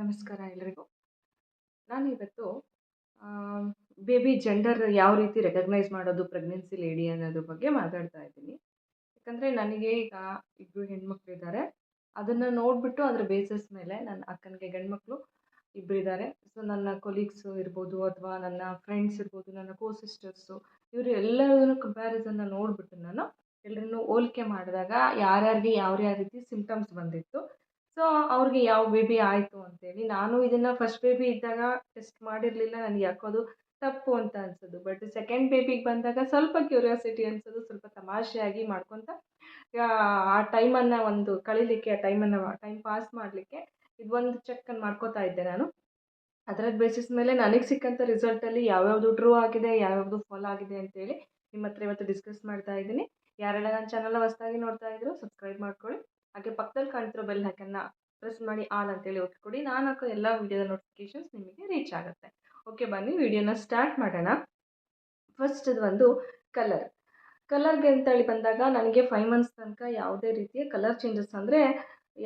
ನಮಸ್ಕಾರ ಎಲ್ರಿಗೂ. ನಾನಿವತ್ತು ಬೇಬಿ ಜೆಂಡರ್ ಯಾವ ರೀತಿ ರೆಕಗ್ನೈಸ್ ಮಾಡೋದು ಪ್ರೆಗ್ನೆನ್ಸಿ ಲೇಡಿ ಅನ್ನೋದ್ರ ಬಗ್ಗೆ ಮಾತಾಡ್ತಾ ಇದ್ದೀನಿ. ಯಾಕಂದರೆ ನನಗೆ ಈಗ ಇಬ್ಬರು ಹೆಣ್ಮಕ್ಳಿದ್ದಾರೆ. ಅದನ್ನು ನೋಡಿಬಿಟ್ಟು ಅದರ ಬೇಸಿಸ್ ಮೇಲೆ ನನ್ನ ಅಕ್ಕನಿಗೆ ಗಂಡ್ಮಕ್ಳು ಇಬ್ಬರಿದ್ದಾರೆ. ಸೊ ನನ್ನ ಕೊಲೀಗ್ಸು ಇರ್ಬೋದು ಅಥವಾ ನನ್ನ ಫ್ರೆಂಡ್ಸ್ ಇರ್ಬೋದು, ನನ್ನ ಕೋ ಸಿಸ್ಟರ್ಸು, ಇವರು ಎಲ್ಲರನ್ನು ಕಂಪ್ಯಾರಿಸನ್ನ ನೋಡಿಬಿಟ್ಟು ನಾನು ಎಲ್ಲರನ್ನೂ ಹೋಲಿಕೆ ಮಾಡಿದಾಗ ಯಾರ್ಯಾರಿಗೆ ಯಾವ ಯಾವ ರೀತಿ ಸಿಂಪ್ಟಮ್ಸ್ ಬಂದಿತ್ತು, ಸೊ ಅವ್ರಿಗೆ ಯಾವ ಬೇಬಿ ಆಯಿತು ಅಂತೇಳಿ. ನಾನು ಇದನ್ನು ಫಸ್ಟ್ ಬೇಬಿ ಇದ್ದಾಗ ಟೆಸ್ಟ್ ಮಾಡಿರಲಿಲ್ಲ. ನನಗೆ ಯಾಕೋ ಅದು ತಪ್ಪು ಅಂತ ಅನಿಸೋದು. ಬಟ್ ಸೆಕೆಂಡ್ ಬೇಬಿಗೆ ಬಂದಾಗ ಸ್ವಲ್ಪ ಕ್ಯೂರಿಯಾಸಿಟಿ ಅನಿಸೋದು, ಸ್ವಲ್ಪ ತಮಾಷೆಯಾಗಿ ಮಾಡ್ಕೊತ ಆ ಟೈಮನ್ನು ಒಂದು ಕಳೀಲಿಕ್ಕೆ, ಟೈಮ್ ಪಾಸ್ ಮಾಡಲಿಕ್ಕೆ ಇದೊಂದು ಚೆಕ್ಕನ್ನು ಮಾಡ್ಕೋತಾ ಇದ್ದೆ ನಾನು. ಅದರ ಬೇಸಿಸ್ ಮೇಲೆ ನನಗೆ ಸಿಕ್ಕಂಥ ರಿಸಲ್ಟಲ್ಲಿ ಯಾವ್ಯಾವುದು ಟ್ರೂ ಆಗಿದೆ, ಯಾವ್ಯಾವುದು ಫಾಲ್ ಆಗಿದೆ ಅಂತೇಳಿ ನಿಮ್ಮ ಹತ್ರ ಇವತ್ತು ಡಿಸ್ಕಸ್ ಮಾಡ್ತಾ ಇದ್ದೀನಿ. ಯಾರೆಲ್ಲ ನನ್ನ ಚಾನಲ್ನ ಹೊಸದಾಗಿ ನೋಡ್ತಾ ಇದ್ರು ಸಬ್ಸ್ಕ್ರೈಬ್ ಮಾಡ್ಕೊಳ್ಳಿ. ಹಾಗೆ ಪಕ್ಕದಲ್ಲಿ ಕಾಣ್ತಿರೋ ಬೆಲ್ ಐಕನ್ನ ಪ್ರೆಸ್ ಮಾಡಿ ಆಲ್ ಅಂತೇಳಿ ಒತ್ತಿ ಕೊಡಿ. ನಾನು ಹಾಕೋ ಎಲ್ಲ ವೀಡಿಯೋದ ನೋಟಿಫಿಕೇಷನ್ಸ್ ನಿಮಗೆ ರೀಚ್ ಆಗುತ್ತೆ. ಓಕೆ, ಬನ್ನಿ ವಿಡಿಯೋನ ಸ್ಟಾರ್ಟ್ ಮಾಡೋಣ. ಫಸ್ಟ್ ಇದು ಒಂದು ಕಲರ್ಗೆ ಅಂತೇಳಿ ಬಂದಾಗ ನನಗೆ 5 ಮಂತ್ಸ್ ತನಕ ಯಾವುದೇ ರೀತಿಯ ಕಲರ್ ಚೇಂಜಸ್, ಅಂದರೆ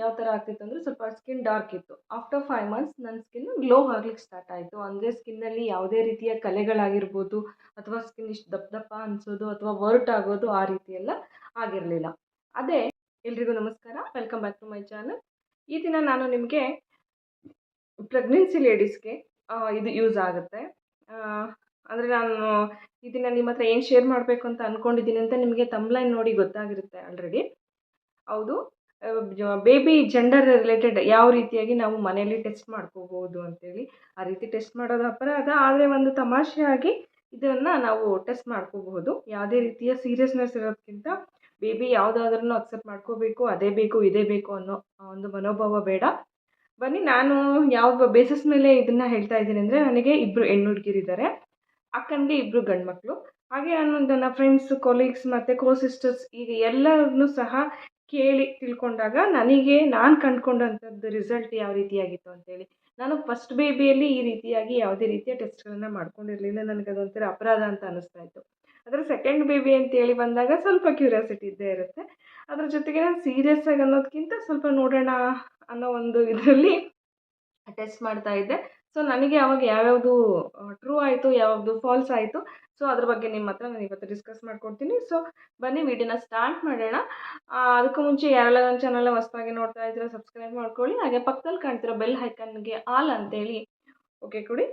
ಯಾವ ಥರ ಆಗ್ತಿತ್ತು ಅಂದರೆ ಸ್ವಲ್ಪ ಸ್ಕಿನ್ ಡಾರ್ಕ್ ಇತ್ತು. ಆಫ್ಟರ್ 5 ಮಂತ್ಸ್ ನನ್ನ ಸ್ಕಿನ್ ಗ್ಲೋ ಆಗ್ಲಿಕ್ಕೆ ಸ್ಟಾರ್ಟ್ ಆಯಿತು. ಅಂದರೆ ಸ್ಕಿನ್ನಲ್ಲಿ ಯಾವುದೇ ರೀತಿಯ ಕಲೆಗಳಾಗಿರ್ಬೋದು ಅಥವಾ ಸ್ಕಿನ್ ಇಷ್ಟು ದಪ್ಪ ದಪ್ಪ ಅನಿಸೋದು ಅಥವಾ ವರ್ಟ್ ಆಗೋದು ಆ ರೀತಿ ಎಲ್ಲ ಆಗಿರಲಿಲ್ಲ. ಅದೇ ಎಲ್ರಿಗೂ ನಮಸ್ಕಾರ, welcome back to my channel. ಈ ದಿನ ನಾನು ನಿಮಗೆ ಪ್ರೆಗ್ನೆನ್ಸಿ ಲೇಡೀಸ್ಗೆ ಇದು ಯೂಸ್ ಆಗುತ್ತೆ. ಅಂದರೆ ನಾನು ಇದನ್ನು ನಿಮ್ಮ ಹತ್ರ ಏನು ಶೇರ್ ಮಾಡಬೇಕು ಅಂತ ಅಂದ್ಕೊಂಡಿದ್ದೀನಿ ಅಂತ ನಿಮಗೆ ತಮ್ಲೈನ್ ನೋಡಿ ಗೊತ್ತಾಗಿರುತ್ತೆ ಆಲ್ರೆಡಿ. ಹೌದು, ಬೇಬಿ ಜೆಂಡರ್ ರಿಲೇಟೆಡ್ ಯಾವ ರೀತಿಯಾಗಿ ನಾವು ಮನೆಯಲ್ಲಿ ಟೆಸ್ಟ್ ಮಾಡ್ಕೋಬೋದು ಅಂತೇಳಿ. ಆ ರೀತಿ ಟೆಸ್ಟ್ ಮಾಡೋದು ಅಪರಾಧ, ಆದರೆ ಒಂದು ತಮಾಷೆಯಾಗಿ ಇದನ್ನು ನಾವು ಟೆಸ್ಟ್ ಮಾಡ್ಕೋಬಹುದು. ಯಾವುದೇ ರೀತಿಯ ಸೀರಿಯಸ್ನೆಸ್ ಇರೋದಕ್ಕಿಂತ ಬೇಬಿ ಯಾವುದಾದ್ರೂ ಅಕ್ಸೆಪ್ಟ್ ಮಾಡ್ಕೋಬೇಕು, ಅದೇ ಬೇಕು ಇದೇ ಬೇಕು ಅನ್ನೋ ಒಂದು ಮನೋಭಾವ ಬೇಡ. ಬನ್ನಿ, ನಾನು ಯಾವ ಬೇಸಿಸ್ ಮೇಲೆ ಇದನ್ನು ಹೇಳ್ತಾ ಇದ್ದೀನಿ ಅಂದರೆ, ನನಗೆ ಇಬ್ಬರು ಹೆಣ್ಣು ಹುಡುಗಿರಿದ್ದಾರೆ, ಅಕ್ಕನಿಗೆ ಇಬ್ಬರು ಗಂಡು ಮಕ್ಕಳು. ಹಾಗೆ ನಾನು ನನ್ನ ಫ್ರೆಂಡ್ಸ್, ಕೊಲೀಗ್ಸ್ ಮತ್ತು ಕೋ ಸಿಸ್ಟರ್ಸ್ ಈಗ ಎಲ್ಲರನ್ನೂ ಸಹ ಕೇಳಿ ತಿಳ್ಕೊಂಡಾಗ ನನಗೆ ನಾನು ಕಂಡುಕೊಂಡಂಥದ್ದು ರಿಸಲ್ಟ್ ಯಾವ ರೀತಿಯಾಗಿತ್ತು ಅಂತೇಳಿ. ನಾನು ಫಸ್ಟ್ ಬೇಬಿಯಲ್ಲಿ ಈ ರೀತಿಯಾಗಿ ಯಾವುದೇ ರೀತಿಯ ಟೆಸ್ಟ್ಗಳನ್ನು ಮಾಡ್ಕೊಂಡಿರಲಿಲ್ಲ. ನನಗೆ ಅದೊಂಥರ ಅಪರಾಧ ಅಂತ ಅನ್ನಿಸ್ತಾ ಇತ್ತು. ಅದರ ಸೆಕೆಂಡ್ ಬೇಬಿ ಅಂತೇಳಿ ಬಂದಾಗ ಸ್ವಲ್ಪ ಕ್ಯೂರಿಯಾಸಿಟಿ ಇದ್ದೇ ಇರುತ್ತೆ. ಅದ್ರ ಜೊತೆಗೆ ನಾನು ಸೀರಿಯಸ್ ಆಗಿ ಅನ್ನೋದಕ್ಕಿಂತ ಸ್ವಲ್ಪ ನೋಡೋಣ ಅನ್ನೋ ಒಂದು ಇದರಲ್ಲಿ ಟೆಸ್ಟ್ ಮಾಡ್ತಾ ಇದ್ದೆ. ಸೊ ನನಗೆ ಅವಾಗ ಯಾವ್ಯಾವುದು ಟ್ರೂ ಆಯಿತು, ಯಾವ್ಯಾವುದು ಫಾಲ್ಸ್ ಆಯಿತು, ಸೊ ಅದ್ರ ಬಗ್ಗೆ ನಿಮ್ಮ ಹತ್ರ ನಾನು ಇವತ್ತು ಡಿಸ್ಕಸ್ ಮಾಡ್ಕೊಡ್ತೀನಿ. ಸೊ ಬನ್ನಿ ವಿಡಿಯೋನ ಸ್ಟಾರ್ಟ್ ಮಾಡೋಣ. ಅದಕ್ಕೂ ಮುಂಚೆ ಯಾರೆಲ್ಲ ನನ್ನ ಚಾನಲ್ನ ಹೊಸದಾಗಿ ನೋಡ್ತಾ ಇದ್ರೆ ಸಬ್ಸ್ಕ್ರೈಬ್ ಮಾಡ್ಕೊಳ್ಳಿ. ಹಾಗೆ ಪಕ್ಕದಲ್ಲಿ ಕಾಣ್ತಿರೋ ಬೆಲ್ ಐಕನ್ಗೆ ಆಲ್ ಅಂತೇಳಿ ಓಕೆ ಕೊಡಿ.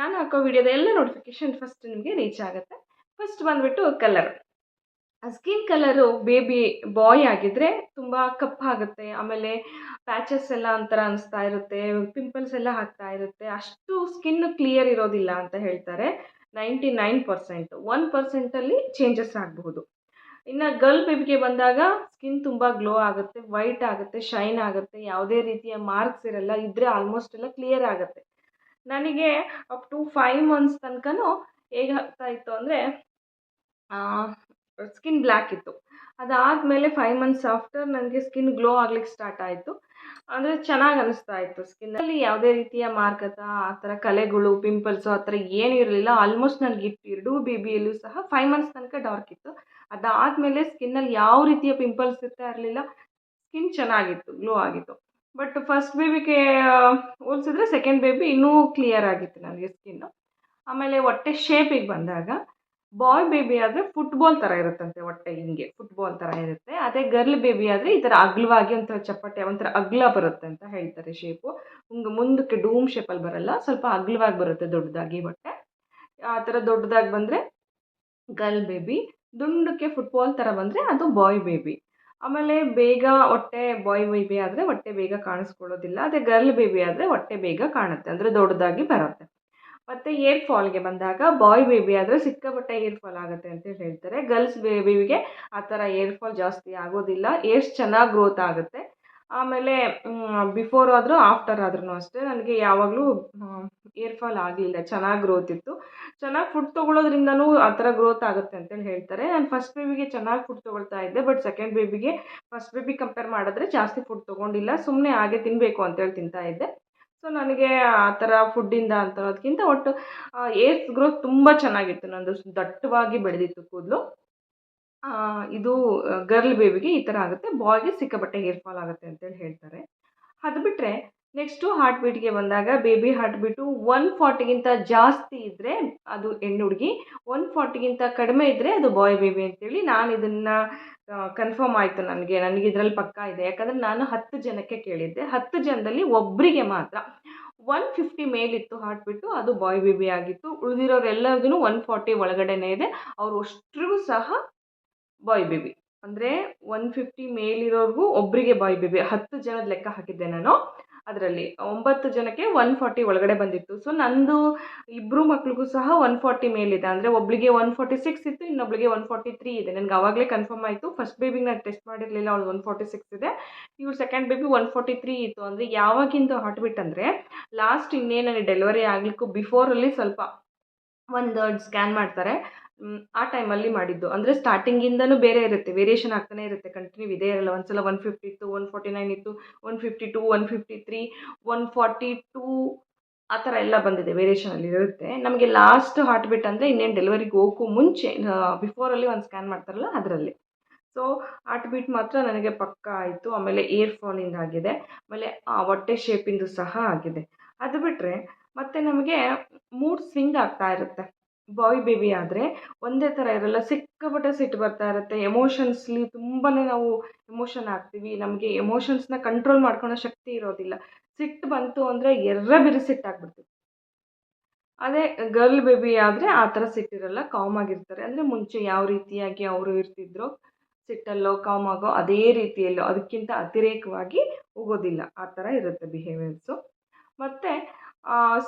ನಾನು ಹಾಕೋ ವಿಡಿಯೋದ ಎಲ್ಲ ನೋಟಿಫಿಕೇಷನ್ ಫಸ್ಟ್ ನಿಮಗೆ ರೀಚ್ ಆಗುತ್ತೆ. ಫಸ್ಟ್ ಬಂದುಬಿಟ್ಟು ಕಲರ್. ಸ್ಕಿನ್ ಕಲರು ಬೇಬಿ ಬಾಯ್ ಆಗಿದ್ದರೆ ತುಂಬ ಕಪ್ಪಾಗುತ್ತೆ. ಆಮೇಲೆ ಪ್ಯಾಚಸ್ ಎಲ್ಲ ಒಂಥರ ಅನಿಸ್ತಾ ಇರುತ್ತೆ, ಪಿಂಪಲ್ಸ್ ಎಲ್ಲ ಆಗ್ತಾ ಇರುತ್ತೆ. ಅಷ್ಟು ಸ್ಕಿನ್ ಕ್ಲಿಯರ್ ಇರೋದಿಲ್ಲ ಅಂತ ಹೇಳ್ತಾರೆ. 99%, 1%ಅಲ್ಲಿ ಚೇಂಜಸ್ ಆಗಬಹುದು. ಇನ್ನು ಗರ್ಲ್ ಬೇಬಿಗೆ ಬಂದಾಗ ಸ್ಕಿನ್ ತುಂಬ ಗ್ಲೋ ಆಗುತ್ತೆ, ವೈಟ್ ಆಗುತ್ತೆ, ಶೈನ್ ಆಗುತ್ತೆ, ಯಾವುದೇ ರೀತಿಯ ಮಾರ್ಕ್ಸ್ ಇರಲ್ಲ, ಇದ್ದರೆ ಆಲ್ಮೋಸ್ಟ್ ಎಲ್ಲ ಕ್ಲಿಯರ್ ಆಗುತ್ತೆ. ನನಗೆ ಅಪ್ ಟು 5 ಮಂತ್ಸ್ ತನಕನೂ ಹೇಗೆ ಆಗ್ತಾ ಇತ್ತು ಅಂದರೆ ಸ್ಕಿನ್ ಬ್ಲ್ಯಾಕ್ ಇತ್ತು. ಅದಾದಮೇಲೆ 5 ಮಂತ್ಸ್ ಆಫ್ಟರ್ ನನಗೆ ಸ್ಕಿನ್ ಗ್ಲೋ ಆಗ್ಲಿಕ್ಕೆ ಸ್ಟಾರ್ಟ್ ಆಯಿತು. ಅಂದರೆ ಚೆನ್ನಾಗಿ ಅನ್ನಿಸ್ತಾ ಇತ್ತು. ಸ್ಕಿನ್ನಲ್ಲಿ ಯಾವುದೇ ರೀತಿಯ ಮಾರ್ಕ್ ಆ ಥರ ಕಲೆಗಳು, ಪಿಂಪಲ್ಸು ಆ ಥರ ಏನೂ ಇರಲಿಲ್ಲ. ಆಲ್ಮೋಸ್ಟ್ ನನಗೆ ಎರಡೂ ಬೇಬಿಯಲ್ಲೂ ಸಹ 5 ಮಂತ್ಸ್ ತನಕ ಡಾರ್ಕ್ ಇತ್ತು. ಅದಾದಮೇಲೆ ಸ್ಕಿನ್ನಲ್ಲಿ ಯಾವ ರೀತಿಯ ಪಿಂಪಲ್ಸ್ ಇರ್ತಾ ಇರಲಿಲ್ಲ, ಸ್ಕಿನ್ ಚೆನ್ನಾಗಿತ್ತು, ಗ್ಲೋ ಆಗಿತ್ತು. ಬಟ್ ಫಸ್ಟ್ ಬೇಬಿಗೆ ಹೋಲಿಸಿದ್ರೆ ಸೆಕೆಂಡ್ ಬೇಬಿ ಇನ್ನೂ ಕ್ಲಿಯರ್ ಆಗಿತ್ತು ನನಗೆ ಸ್ಕಿನ್ನು. ಆಮೇಲೆ ಹೊಟ್ಟೆ ಶೇಪಿಗೆ ಬಂದಾಗ ಬಾಯ್ ಬೇಬಿ ಆದರೆ ಫುಟ್ಬಾಲ್ ಥರ ಇರುತ್ತಂತೆ ಹೊಟ್ಟೆ, ಹಿಂಗೆ ಫುಟ್ಬಾಲ್ ಥರ ಇರುತ್ತೆ. ಅದೇ ಗರ್ಲ್ ಬೇಬಿ ಆದರೆ ಈ ಥರ ಅಗಲವಾಗಿ ಒಂಥರ ಚಪ್ಪಟೆ, ಒಂಥರ ಅಗಲ ಬರುತ್ತೆ ಅಂತ ಹೇಳ್ತಾರೆ ಶೇಪು. ಮುಂದಕ್ಕೆ ಡೂಮ್ ಶೇಪಲ್ಲಿ ಬರಲ್ಲ, ಸ್ವಲ್ಪ ಅಗಲವಾಗಿ ಬರುತ್ತೆ, ದೊಡ್ಡದಾಗಿ ಹೊಟ್ಟೆ. ಆ ಥರ ದೊಡ್ಡದಾಗಿ ಬಂದರೆ ಗರ್ಲ್ ಬೇಬಿ, ದುಂಡಕ್ಕೆ ಫುಟ್ಬಾಲ್ ಥರ ಬಂದರೆ ಅದು ಬಾಯ್ ಬೇಬಿ. ಆಮೇಲೆ ಬೇಗ ಹೊಟ್ಟೆ ಬಾಯ್ ಬೇಬಿ ಆದರೆ ಹೊಟ್ಟೆ ಬೇಗ ಕಾಣಿಸ್ಕೊಳ್ಳೋದಿಲ್ಲ. ಅದೇ ಗರ್ಲ್ ಬೇಬಿ ಆದರೆ ಹೊಟ್ಟೆ ಬೇಗ ಕಾಣುತ್ತೆ, ಅಂದರೆ ದೊಡ್ಡದಾಗಿ ಬರುತ್ತೆ. ಮತ್ತು ಏರ್ ಫಾಲ್ಗೆ ಬಂದಾಗ ಬಾಯ್ ಬೇಬಿ ಆದರೆ ಸಿಕ್ಕಾಪಟ್ಟೆ ಏರ್ ಫಾಲ್ ಆಗುತ್ತೆ ಅಂತ ಹೇಳ್ತಾರೆ. ಗರ್ಲ್ಸ್ ಬೇಬಿಗೆ ಆ ಥರ ಏರ್ ಫಾಲ್ ಜಾಸ್ತಿ ಆಗೋದಿಲ್ಲ, ಏರ್ಸ್ ಚೆನ್ನಾಗಿ ಗ್ರೋತ್ ಆಗುತ್ತೆ. ಆಮೇಲೆ ಬಿಫೋರ್ ಆದರೂ ಆಫ್ಟರ್ ಆದ್ರೂ ಅಷ್ಟೇ ನನಗೆ ಯಾವಾಗಲೂ ಏರ್ ಫಾಲ್ ಆಗಲಿಲ್ಲ, ಚೆನ್ನಾಗಿ ಗ್ರೋತ್ ಇತ್ತು. ಚೆನ್ನಾಗಿ ಫುಡ್ ತೊಗೊಳೋದ್ರಿಂದನೂ ಆ ಥರ ಗ್ರೋತ್ ಆಗುತ್ತೆ ಅಂತೇಳಿ ಹೇಳ್ತಾರೆ. ನಾನು ಫಸ್ಟ್ ಬೇಬಿಗೆ ಚೆನ್ನಾಗಿ ಫುಡ್ ತೊಗೊಳ್ತಾ ಇದ್ದೆ, ಬಟ್ ಸೆಕೆಂಡ್ ಬೇಬಿಗೆ ಫಸ್ಟ್ ಬೇಬಿ ಕಂಪೇರ್ ಮಾಡಿದ್ರೆ ಜಾಸ್ತಿ ಫುಡ್ ತೊಗೊಂಡಿಲ್ಲ, ಸುಮ್ಮನೆ ಹಾಗೆ ತಿನ್ನಬೇಕು ಅಂತೇಳಿ ತಿಂತಾ ಇದ್ದೆ. ಸೊ ನನಗೆ ಆ ಥರ ಫುಡ್ಡಿಂದ ಅಂತ ಅನ್ನೋದಕ್ಕಿಂತ ಒಟ್ಟು ಏರ್ಸ್ ಗ್ರೋತ್ ತುಂಬ ಚೆನ್ನಾಗಿತ್ತು, ನಂದು ದಟ್ಟವಾಗಿ ಬೆಳೆದಿತ್ತು ಕೂದಲು. ಇದು ಗರ್ಲ್ ಬೇಬಿಗೆ ಈ ಥರ ಆಗುತ್ತೆ, ಬಾಯ್ಗೆ ಸಿಕ್ಕಾಪಟ್ಟೆ ಹೇರ್ ಫಾಲ್ ಆಗುತ್ತೆ ಅಂತೇಳಿ ಹೇಳ್ತಾರೆ. ಅದು ಬಿಟ್ಟರೆ ನೆಕ್ಸ್ಟು ಹಾರ್ಟ್ ಬೀಟ್ಗೆ ಬಂದಾಗ ಬೇಬಿ ಹಾರ್ಟ್ ಬೀಟು 140ಗಿಂತ ಜಾಸ್ತಿ ಇದ್ದರೆ ಅದು ಹೆಣ್ಣು ಹುಡುಗಿ, 140ಗಿಂತ ಕಡಿಮೆ ಇದ್ದರೆ ಅದು ಬಾಯ್ ಬೇಬಿ ಅಂತೇಳಿ ನಾನು ಇದನ್ನು ಕನ್ಫರ್ಮ್ ಆಯಿತು ನನಗೆ ಇದರಲ್ಲಿ ಪಕ್ಕಾ ಇದೆ. ಯಾಕಂದರೆ ನಾನು 10 ಜನಕ್ಕೆ ಕೇಳಿದ್ದೆ, 10 ಜನದಲ್ಲಿ ಒಬ್ಬರಿಗೆ ಮಾತ್ರ 150 ಮೇಲಿತ್ತು ಹಾರ್ಟ್ ಬೀಟು, ಅದು ಬಾಯ್ ಬೇಬಿ ಆಗಿತ್ತು. ಉಳಿದಿರೋರೆಲ್ಲರಿಗೂ 140 ಒಳಗಡೆನೇ ಇದೆ, ಅವರು ಅಷ್ಟ್ರಿಗೂ ಸಹ ಬಾಯ್ ಬೇಬಿ. ಅಂದರೆ 150 ಮೇಲಿರೋರ್ಗೂ ಒಬ್ಬರಿಗೆ ಬಾಯ್ ಬೇಬಿ. 10 ಜನದ ಲೆಕ್ಕ ಹಾಕಿದ್ದೆ ನಾನು. ಅದರಲ್ಲಿ 9 ಜನಕ್ಕೆ 140 ಒಳಗಡೆ ಬಂದಿತ್ತು. ಸೊ ನಂದು ಇಬ್ಬರು ಮಕ್ಳಿಗೂ ಸಹ 140 ಮೇಲಿದೆ. ಅಂದರೆ ಒಬ್ಳಿಗೆ 146 ಇತ್ತು, ಇನ್ನೊಬ್ಳಿಗೆ 143 ಇದೆ. ನನಗೆ ಆವಾಗಲೇ ಕನ್ಫರ್ಮ್ ಆಯಿತು. ಫಸ್ಟ್ ಬೇಬಿಗೆ ನಾನು ಟೆಸ್ಟ್ ಮಾಡಿರಲಿಲ್ಲ, ಅವಳು 146 ಇದೆ. ಇವಳು ಸೆಕೆಂಡ್ ಬೇಬಿ 143 ಇತ್ತು. ಅಂದರೆ ಯಾವಾಗಿಂದು ಹಾರ್ಟ್ ಬೀಟ್ ಅಂದರೆ ಲಾಸ್ಟ್ ಇನ್ನೇನು ನನಗೆ ಡೆಲಿವರಿ ಆಗಲಿಕ್ಕೂ ಬಿಫೋರಲ್ಲಿ ಸ್ವಲ್ಪ ಒಂದು ಸ್ಕ್ಯಾನ್ ಮಾಡ್ತಾರೆ, ಆ ಟೈಮಲ್ಲಿ ಮಾಡಿದ್ದು. ಅಂದರೆ ಸ್ಟಾರ್ಟಿಂಗಿಂದನೂ ಬೇರೆ ಇರುತ್ತೆ, ವೇರಿಯೇಷನ್ ಆಗ್ತಾನೆ ಇರುತ್ತೆ, ಕಂಟಿನ್ಯೂ ಇದೇ ಇರಲ್ಲ. ಒಂದು ಸಲ 150 ಇತ್ತು, 149 ಇತ್ತು, 152, 153, 142 ಆ ಥರ ಎಲ್ಲ ಬಂದಿದೆ, ವೇರಿಯೇಷನಲ್ಲಿ ಇರುತ್ತೆ. ನಮಗೆ ಲಾಸ್ಟ್ ಹಾರ್ಟ್ ಬೀಟ್ ಅಂದರೆ ಇನ್ನೇನು ಡೆಲಿವರಿಗೆ ಹೋಗೋಕ್ಕೂ ಮುಂಚೆ ಬಿಫೋರಲ್ಲಿ ಒಂದು ಸ್ಕ್ಯಾನ್ ಮಾಡ್ತಾರಲ್ಲ ಅದರಲ್ಲಿ. ಸೊ ಹಾರ್ಟ್ ಬೀಟ್ ಮಾತ್ರ ನನಗೆ ಪಕ್ಕಾ ಆಯಿತು. ಆಮೇಲೆ ಏರ್ ಫಾಲಿಂದ ಆಗಿದೆ, ಆಮೇಲೆ ಹೊಟ್ಟೆ ಶೇಪಿಂದು ಸಹ ಆಗಿದೆ. ಅದು ಬಿಟ್ಟರೆ ಮತ್ತು ನಮಗೆ ಮೂಡ್ ಸ್ವಿಂಗ್ ಆಗ್ತಾ ಇರುತ್ತೆ. ಬಾಯ್ ಬೇಬಿ ಆದರೆ ಒಂದೇ ಥರ ಇರಲ್ಲ, ಸಿಕ್ಕಾಪಟ್ಟೆ ಸಿಟ್ಟು ಬರ್ತಾ ಇರುತ್ತೆ. ಎಮೋಷನ್ಸ್ಲಿ ತುಂಬಾ ನಾವು ಎಮೋಷನ್ ಆಗ್ತೀವಿ, ನಮಗೆ ಎಮೋಷನ್ಸ್ನ ಕಂಟ್ರೋಲ್ ಮಾಡ್ಕೊಳ್ಳೋ ಶಕ್ತಿ ಇರೋದಿಲ್ಲ. ಸಿಟ್ಟು ಬಂತು ಅಂದರೆ ಎರ್ರಬಿರಿ ಸಿಟ್ಟಾಗ್ಬಿಡ್ತೀವಿ. ಅದೇ ಗರ್ಲ್ ಬೇಬಿ ಆದರೆ ಆ ಥರ ಸಿಟ್ಟಿರಲ್ಲ, ಕಾಮ್ ಆಗಿರ್ತಾರೆ. ಅಂದರೆ ಮುಂಚೆ ಯಾವ ರೀತಿಯಾಗಿ ಅವರು ಇರ್ತಿದ್ರೋ ಸಿಟ್ಟಲ್ಲೋ ಕಾಮಾಗೋ ಅದೇ ರೀತಿಯಲ್ಲೋ, ಅದಕ್ಕಿಂತ ಅತಿರೇಕವಾಗಿ ಹೋಗೋದಿಲ್ಲ, ಆ ಥರ ಇರುತ್ತೆ ಬಿಹೇವಿಯರ್ಸು. ಮತ್ತು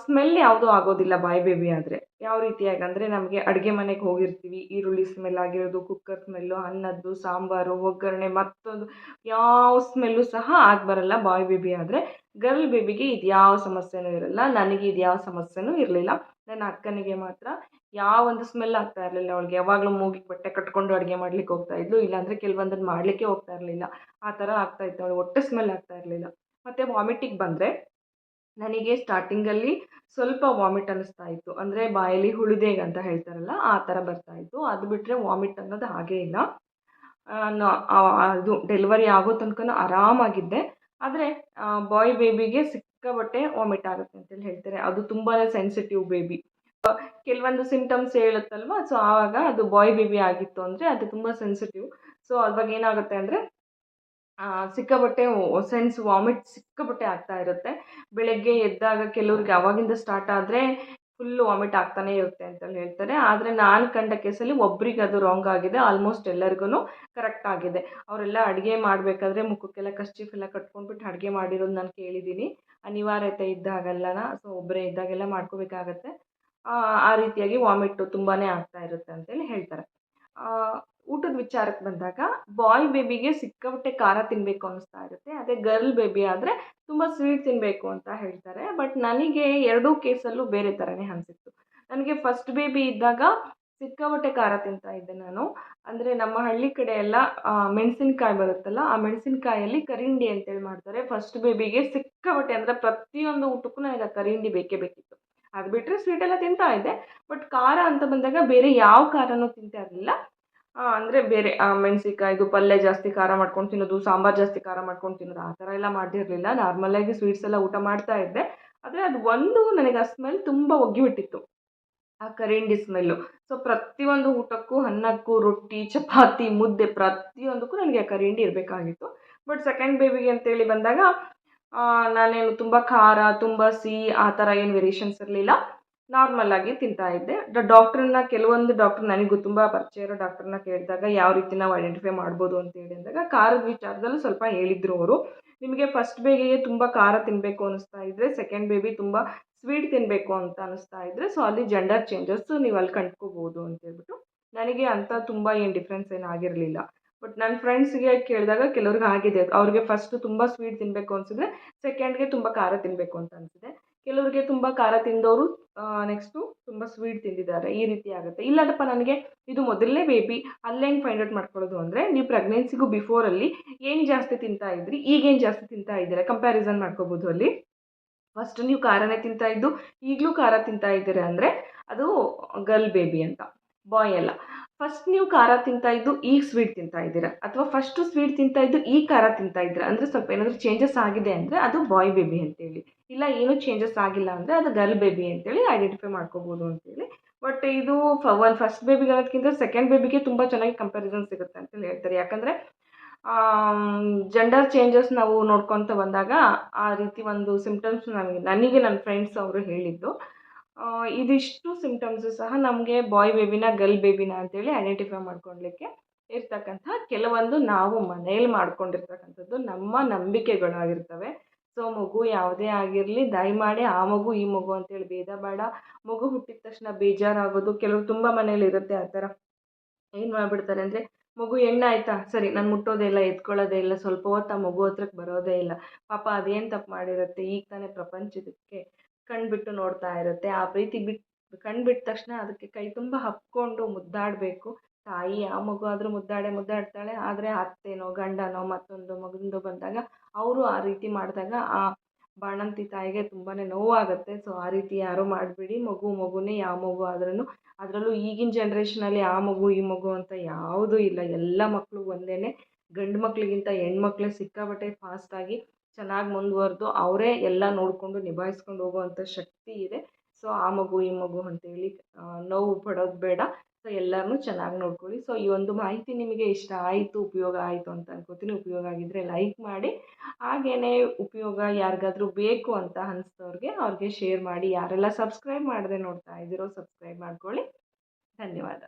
ಸ್ಮೆಲ್ ಯಾವುದೂ ಆಗೋದಿಲ್ಲ ಬಾಯ್ ಬೇಬಿ ಆದರೆ. ಯಾವ ರೀತಿಯಾಗಿ ಅಂದರೆ ನಮಗೆ ಅಡುಗೆ ಮನೆಗೆ ಹೋಗಿರ್ತೀವಿ, ಈರುಳ್ಳಿ ಸ್ಮೆಲ್ ಆಗಿರೋದು, ಕುಕ್ಕರ್ ಸ್ಮೆಲ್ಲು, ಅನ್ನದ್ದು, ಸಾಂಬಾರು, ಒಗ್ಗರಣೆ, ಮತ್ತೊಂದು ಯಾವ ಸ್ಮೆಲ್ಲು ಸಹ ಆಗಿ ಬರಲ್ಲ ಬಾಯ್ ಬೇಬಿ ಆದರೆ. ಗರ್ಲ್ ಬೇಬಿಗೆ ಇದು ಯಾವ ಸಮಸ್ಯೆನೂ ಇರಲ್ಲ. ನನಗೆ ಇದು ಯಾವ ಸಮಸ್ಯೆನೂ ಇರಲಿಲ್ಲ. ನನ್ನ ಅಕ್ಕನಿಗೆ ಮಾತ್ರ ಯಾವೊಂದು ಸ್ಮೆಲ್ ಆಗ್ತಾ ಇರಲಿಲ್ಲ. ಅವಳಿಗೆ ಯಾವಾಗಲೂ ಮೂಗಿಗೆ ಬಟ್ಟೆ ಕಟ್ಕೊಂಡು ಅಡುಗೆ ಮಾಡ್ಲಿಕ್ಕೆ ಹೋಗ್ತಾಯಿದ್ಲು, ಇಲ್ಲಾಂದರೆ ಕೆಲವೊಂದನ್ನು ಮಾಡಲಿಕ್ಕೆ ಹೋಗ್ತಾ ಇರಲಿಲ್ಲ. ಆ ಥರ ಆಗ್ತಾಯಿತ್ತು, ಅವಳಿಗೆ ಹೊಟ್ಟೆ ಸ್ಮೆಲ್ ಆಗ್ತಾ ಇರಲಿಲ್ಲ. ಮತ್ತು ವಾಮಿಟಿಗೆ ಬಂದರೆ ನನಗೆ ಸ್ಟಾರ್ಟಿಂಗಲ್ಲಿ ಸ್ವಲ್ಪ ವಾಮಿಟ್ ಅನ್ನಿಸ್ತಾ ಇತ್ತು. ಅಂದರೆ ಬಾಯಲ್ಲಿ ಹುಳಿದೇಗ ಅಂತ ಹೇಳ್ತಾರಲ್ಲ, ಆ ಥರ ಬರ್ತಾಯಿತ್ತು. ಅದು ಬಿಟ್ಟರೆ ವಾಮಿಟ್ ಅನ್ನೋದು ಹಾಗೇ ಇಲ್ಲ. ಅದು ಡೆಲಿವರಿ ಆಗೋ ತನಕನೂ ಆರಾಮಾಗಿದ್ದೆ. ಆದರೆ ಬಾಯ್ ಬೇಬಿಗೆ ಸಿಕ್ಕಾಪಟ್ಟೆ ವಾಮಿಟ್ ಆಗುತ್ತೆ ಅಂತೇಳಿ ಹೇಳ್ತಾರೆ. ಅದು ತುಂಬಾ ಸೆನ್ಸಿಟಿವ್ ಬೇಬಿ. ಕೆಲವೊಂದು ಸಿಂಪ್ಟಮ್ಸ್ ಹೇಳುತ್ತಲ್ವ, ಸೊ ಆವಾಗ ಅದು ಬಾಯ್ ಬೇಬಿ ಆಗಿತ್ತು ಅಂದರೆ ಅದು ತುಂಬ ಸೆನ್ಸಿಟಿವ್. ಸೊ ಅವಾಗ ಏನಾಗುತ್ತೆ ಅಂದರೆ ಸಿಕ್ಕಾಪಟ್ಟೆ ವಾಮಿಟ್ ಸಿಕ್ಕಾಪಟ್ಟೆ ಆಗ್ತಾ ಇರುತ್ತೆ. ಬೆಳಗ್ಗೆ ಎದ್ದಾಗ ಕೆಲವ್ರಿಗೆ ಆವಾಗಿಂದ ಸ್ಟಾರ್ಟ್ ಆದರೆ ಫುಲ್ಲು ವಾಮಿಟ್ ಆಗ್ತಾನೇ ಇರುತ್ತೆ ಅಂತೇಳಿ ಹೇಳ್ತಾರೆ. ಆದರೆ ನಾನು ಕಂಡ ಕೇಸಲ್ಲಿ ಒಬ್ರಿಗೆ ಅದು ರಾಂಗ್ ಆಗಿದೆ, ಆಲ್ಮೋಸ್ಟ್ ಎಲ್ಲರಿಗೂ ಕರೆಕ್ಟ್ ಆಗಿದೆ. ಅವರೆಲ್ಲ ಅಡುಗೆ ಮಾಡಬೇಕಾದ್ರೆ ಮುಖಕ್ಕೆಲ್ಲ ಕರ್ಚೀಫ್ ಎಲ್ಲ ಕಟ್ಕೊಂಡ್ಬಿಟ್ಟು ಅಡುಗೆ ಮಾಡಿರೋದು ನಾನು ಕೇಳಿದ್ದೀನಿ. ಅನಿವಾರ್ಯತೆ ಇದ್ದಾಗೆಲ್ಲನ, ಸೊ ಒಬ್ಬರೇ ಇದ್ದಾಗೆಲ್ಲ ಮಾಡ್ಕೋಬೇಕಾಗತ್ತೆ. ಆ ರೀತಿಯಾಗಿ ವಾಮಿಟ್ಟು ತುಂಬಾ ಆಗ್ತಾ ಇರುತ್ತೆ ಅಂತೇಳಿ ಹೇಳ್ತಾರೆ. ಊಟದ ವಿಚಾರಕ್ಕೆ ಬಂದಾಗ ಬಾಯ್ ಬೇಬಿಗೆ ಸಿಕ್ಕಾಪಟ್ಟೆ ಖಾರ ತಿನ್ನಬೇಕು ಅನ್ನಿಸ್ತಾ ಇರುತ್ತೆ. ಅದೇ ಗರ್ಲ್ ಬೇಬಿ ಆದರೆ ತುಂಬ ಸ್ವೀಟ್ ತಿನ್ನಬೇಕು ಅಂತ ಹೇಳ್ತಾರೆ. ಬಟ್ ನನಗೆ ಎರಡೂ ಕೇಸಲ್ಲೂ ಬೇರೆ ಥರನೇ ಅನಿಸಿತ್ತು. ನನಗೆ ಫಸ್ಟ್ ಬೇಬಿ ಇದ್ದಾಗ ಸಿಕ್ಕಾಪಟ್ಟೆ ಖಾರ ತಿಂತಾ ಇದ್ದೆ ನಾನು. ಅಂದರೆ ನಮ್ಮ ಹಳ್ಳಿ ಕಡೆ ಎಲ್ಲ ಮೆಣಸಿನ್ಕಾಯಿ ಬರುತ್ತಲ್ಲ, ಆ ಮೆಣಸಿನ್ಕಾಯಲ್ಲಿ ಕರಿಂಡಿ ಅಂತೇಳಿ ಮಾಡ್ತಾರೆ. ಫಸ್ಟ್ ಬೇಬಿಗೆ ಸಿಕ್ಕಾಪಟ್ಟೆ, ಅಂದರೆ ಪ್ರತಿಯೊಂದು ಊಟಕ್ಕೂ ನನಗೆ ಆ ಕರಿಂಡಿ ಬೇಕೇ ಬೇಕಿತ್ತು. ಅದು ಬಿಟ್ಟರೆ ಸ್ವೀಟೆಲ್ಲ ತಿಂತಾ ಇದ್ದೆ, ಬಟ್ ಖಾರ ಅಂತ ಬಂದಾಗ ಬೇರೆ ಯಾವ ಖಾರನೂ ತಿಂತಾ ಇರಲಿಲ್ಲ. ಅಂದರೆ ಬೇರೆ ಮೆಣಸಿನ್ಕಾಯ್ದು ಪಲ್ಯ ಜಾಸ್ತಿ ಖಾರ ಮಾಡ್ಕೊಂಡು ತಿನ್ನೋದು, ಸಾಂಬಾರು ಜಾಸ್ತಿ ಖಾರ ಮಾಡ್ಕೊಂಡು ತಿನ್ನೋದು, ಆ ಥರ ಎಲ್ಲ ಮಾಡಿರಲಿಲ್ಲ. ನಾರ್ಮಲಾಗಿ ಸ್ವೀಟ್ಸ್ ಎಲ್ಲ ಊಟ ಮಾಡ್ತಾ ಇದ್ದೆ. ಆದರೆ ಅದು ಒಂದು ನನಗೆ ಆ ಸ್ಮೆಲ್ ತುಂಬ ಒಗ್ಗಿಬಿಟ್ಟಿತ್ತು, ಆ ಕರಿಂಡಿ ಸ್ಮೆಲ್ಲು. ಸೊ ಪ್ರತಿಯೊಂದು ಊಟಕ್ಕೂ, ಅನ್ನಕ್ಕೂ, ರೊಟ್ಟಿ, ಚಪಾತಿ, ಮುದ್ದೆ ಪ್ರತಿಯೊಂದಕ್ಕೂ ನನಗೆ ಆ ಕರಿಂಡಿ ಇರಬೇಕಾಗಿತ್ತು. ಬಟ್ ಸೆಕೆಂಡ್ ಬೇಬಿಗೆ ಅಂತೇಳಿ ಬಂದಾಗ ನಾನೇನು ತುಂಬ ಖಾರ, ತುಂಬ ಸಿಹಿ ಆ ಥರ ಏನು ವೇರಿಯೇಷನ್ಸ್ ಇರಲಿಲ್ಲ. ನಾರ್ಮಲಾಗಿ ತಿಂತಾ ಇದ್ದೆ. ಕೆಲವೊಂದು ಡಾಕ್ಟ್ರ್ ನನಗೂ ತುಂಬ ಪರಿಚಯ ಇರೋ ಡಾಕ್ಟ್ರನ್ನ ಕೇಳಿದಾಗ ಯಾವ ರೀತಿ ನಾವು ಐಡೆಂಟಿಫೈ ಮಾಡ್ಬೋದು ಅಂತೇಳಿ ಅಂದಾಗ ಖಾರದ ವಿಚಾರದಲ್ಲೂ ಸ್ವಲ್ಪ ಹೇಳಿದ್ರು ಅವರು. ನಿಮಗೆ ಫಸ್ಟ್ ಬೇಬಿಗೆ ತುಂಬ ಖಾರ ತಿನ್ನಬೇಕು ಅನ್ನಿಸ್ತಾ ಇದ್ದರೆ, ಸೆಕೆಂಡ್ ಬೇಬಿ ತುಂಬ ಸ್ವೀಟ್ ತಿನ್ನಬೇಕು ಅಂತ ಅನ್ನಿಸ್ತಾ ಇದ್ದರೆ, ಸೊ ಅಲ್ಲಿ ಜೆಂಡರ್ ಚೇಂಜಸ್ಸು ನೀವು ಅಲ್ಲಿ ಕಂಡ್ಕೋಬೋದು ಅಂತೇಳ್ಬಿಟ್ಟು. ನನಗೆ ಅಂತ ತುಂಬ ಏನು ಡಿಫ್ರೆನ್ಸ್ ಏನು ಆಗಿರಲಿಲ್ಲ. ಬಟ್ ನನ್ನ ಫ್ರೆಂಡ್ಸ್ಗೆ ಕೇಳಿದಾಗ ಕೆಲವ್ರಿಗೆ ಆಗಿದೆ. ಅವ್ರಿಗೆ ಫಸ್ಟು ತುಂಬ ಸ್ವೀಟ್ ತಿನ್ನಬೇಕು ಅನಿಸಿದ್ರೆ, ಸೆಕೆಂಡ್ಗೆ ತುಂಬ ಖಾರ ತಿನ್ನಬೇಕು ಅಂತ ಅನಿಸಿದೆ. ಕೆಲವರಿಗೆ ತುಂಬ ಖಾರ ತಿಂದವರು ನೆಕ್ಸ್ಟು ತುಂಬ ಸ್ವೀಟ್ ತಿಂದಿದ್ದಾರೆ. ಈ ರೀತಿ ಆಗುತ್ತೆ. ಇಲ್ಲದಪ್ಪ ನನಗೆ ಇದು ಮೊದಲನೇ ಬೇಬಿ, ಅಲ್ಲೇ ಹೆಂಗೆ ಫೈಂಡ್ ಔಟ್ ಮಾಡ್ಕೊಳ್ಳೋದು ಅಂದರೆ, ನೀವು ಪ್ರೆಗ್ನೆನ್ಸಿಗೂ ಬಿಫೋರಲ್ಲಿ ಏನು ಜಾಸ್ತಿ ತಿಂತಾ ಇದ್ರಿ, ಈಗೇನು ಜಾಸ್ತಿ ತಿಂತಾ ಇದ್ದೀರಾ, ಕಂಪ್ಯಾರಿಸನ್ ಮಾಡ್ಕೋಬೋದು ಅಲ್ಲಿ. ಫಸ್ಟ್ ನೀವು ಖಾರನೇ ತಿಂತಾ ಇದ್ದು ಈಗಲೂ ಖಾರ ತಿಂತಾ ಇದ್ದೀರಾ ಅಂದರೆ ಅದು ಗರ್ಲ್ ಬೇಬಿ ಅಂತ, ಬಾಯ್ ಅಲ್ಲ. ಫಸ್ಟ್ ನೀವು ಖಾರ ತಿಂತಾಯಿದ್ದು ಈಗ ಸ್ವೀಟ್ ತಿಂತಾ ಇದ್ದೀರಾ, ಅಥವಾ ಫಸ್ಟು ಸ್ವೀಟ್ ತಿಂತಾಯಿದ್ದು ಈಗ ಖಾರ ತಿಂತಾ ಇದ್ದೀರಾ ಅಂದರೆ ಸ್ವಲ್ಪ ಏನಾದರೂ ಚೇಂಜಸ್ ಆಗಿದೆ ಅಂದರೆ ಅದು ಬಾಯ್ ಬೇಬಿ ಅಂತೇಳಿ. ಇಲ್ಲ ಏನೂ ಚೇಂಜಸ್ ಆಗಿಲ್ಲ ಅಂದರೆ ಅದು ಗರ್ಲ್ ಬೇಬಿ ಅಂತೇಳಿ ಐಡೆಂಟಿಫೈ ಮಾಡ್ಕೋಬೋದು ಅಂತೇಳಿ. ಬಟ್ ಇದು ಒಂದು ಫಸ್ಟ್ ಬೇಬಿಗೆ ಅನ್ನೋದಕ್ಕಿಂತ ಸೆಕೆಂಡ್ ಬೇಬಿಗೆ ತುಂಬ ಚೆನ್ನಾಗಿ ಕಂಪ್ಯಾರಿಸನ್ ಸಿಗುತ್ತೆ ಅಂತೇಳಿ ಹೇಳ್ತಾರೆ. ಯಾಕಂದರೆ ಜೆಂಡರ್ ಚೇಂಜಸ್ ನಾವು ನೋಡ್ಕೊತ ಬಂದಾಗ ಆ ರೀತಿ ಒಂದು ಸಿಮ್ಟಮ್ಸ್ ನನಗೆ ನನ್ನ ಫ್ರೆಂಡ್ಸ್ ಅವರು ಹೇಳಿದ್ದು. ಇದಿಷ್ಟು ಸಿಮ್ಟಮ್ಸು ಸಹ ನಮಗೆ ಬಾಯ್ ಬೇಬಿನ ಗರ್ಲ್ ಬೇಬಿನ ಅಂತೇಳಿ ಐಡೆಂಟಿಫೈ ಮಾಡ್ಕೊಳ್ಲಿಕ್ಕೆ ಇರ್ತಕ್ಕಂಥ ಕೆಲವೊಂದು ನಾವು ಮನೇಲಿ ಮಾಡ್ಕೊಂಡಿರ್ತಕ್ಕಂಥದ್ದು ನಮ್ಮ ನಂಬಿಕೆಗಳಾಗಿರ್ತವೆ. ಸೊ ಮಗು ಯಾವುದೇ ಆಗಿರಲಿ ದಯಮಾಡಿ ಆ ಮಗು ಈ ಮಗು ಅಂತೇಳಿ ಭೇದ ಬೇಡ. ಮಗು ಹುಟ್ಟಿದ ತಕ್ಷಣ ಬೇಜಾರಾಗೋದು ಕೆಲವರು ತುಂಬ ಮನೇಲಿರುತ್ತೆ ಆ ಥರ. ಏನು ಮಾಡಿಬಿಡ್ತಾರೆ ಅಂದರೆ ಮಗು ಹೆಣ್ಣಾಯ್ತಾ ಸರಿ ನಾನು ಮುಟ್ಟೋದೇ ಇಲ್ಲ, ಎತ್ಕೊಳ್ಳೋದೇ ಇಲ್ಲ, ಸ್ವಲ್ಪ ಹೊತ್ತು ಆ ಮಗು ಹತ್ರಕ್ಕೆ ಬರೋದೇ ಇಲ್ಲ. ಪಾಪ ಅದೇನು ತಪ್ಪು ಮಾಡಿರುತ್ತೆ, ಈಗ ತಾನೇ ಪ್ರಪಂಚದಕ್ಕೆ ಕಣ್ಬಿಟ್ಟು ನೋಡ್ತಾ ಇರುತ್ತೆ. ಆ ಪ್ರೀತಿ ಕಣ್ಬಿಟ್ಟ ತಕ್ಷಣ ಅದಕ್ಕೆ ಕೈ ತುಂಬ ಹಪ್ಕೊಂಡು ಮುದ್ದಾಡಬೇಕು. ತಾಯಿ ಆ ಮಗು ಆದರೂ ಮುದ್ದಾಡ್ತಾಳೆ. ಆದರೆ ಅತ್ತೆನೋ ಗಂಡನೋ ಮತ್ತೊಂದು ಮಗಂದು ಬಂದಾಗ ಅವರು ಆ ರೀತಿ ಮಾಡಿದಾಗ ಆ ಬಾಣಂತಿ ತಾಯಿಗೆ ತುಂಬಾ ನೋವಾಗುತ್ತೆ. ಸೊ ಆ ರೀತಿ ಯಾರೂ ಮಾಡಬೇಡಿ. ಮಗುನೇ ಯಾವ ಮಗು ಆದ್ರೂ. ಅದರಲ್ಲೂ ಈಗಿನ ಜನ್ರೇಷನಲ್ಲಿ ಆ ಮಗು ಈ ಮಗು ಅಂತ ಯಾವುದೂ ಇಲ್ಲ. ಎಲ್ಲ ಮಕ್ಕಳು ಒಂದೇ. ಗಂಡು ಮಕ್ಕಳಿಗಿಂತ ಹೆಣ್ಮಕ್ಳೇ ಸಿಕ್ಕಾಪಟ್ಟೆ ಫಾಸ್ಟಾಗಿ ಚೆನ್ನಾಗಿ ಮುಂದುವರೆದು ಅವರೇ ಎಲ್ಲ ನೋಡಿಕೊಂಡು ನಿಭಾಯಿಸ್ಕೊಂಡು ಹೋಗುವಂಥ ಶಕ್ತಿ ಇದೆ. ಸೊ ಆ ಮಗು ಈ ಮಗು ಅಂತೇಳಿ ನೋವು ಪಡೋದು ಬೇಡ. ಸೊ ಎಲ್ಲರನ್ನೂ ಚೆನ್ನಾಗಿ ನೋಡ್ಕೊಳ್ಳಿ. ಸೊ ಈ ಒಂದು ಮಾಹಿತಿ ನಿಮಗೆ ಇಷ್ಟ ಆಯಿತು, ಉಪಯೋಗ ಆಯಿತು ಅಂತ ಅನ್ಕೋತೀನಿ. ಉಪಯೋಗ ಆಗಿದ್ದರೆ ಲೈಕ್ ಮಾಡಿ. ಹಾಗೆಯೇ ಉಪಯೋಗ ಯಾರಿಗಾದ್ರೂ ಬೇಕು ಅಂತ ಅನಿಸಿದವ್ರಿಗೆ ಅವ್ರಿಗೆ ಶೇರ್ ಮಾಡಿ. ಯಾರೆಲ್ಲ ಸಬ್ಸ್ಕ್ರೈಬ್ ಮಾಡದೆ ನೋಡ್ತಾ ಇದ್ದೀರೋ ಸಬ್ಸ್ಕ್ರೈಬ್ ಮಾಡ್ಕೊಳ್ಳಿ. ಧನ್ಯವಾದ.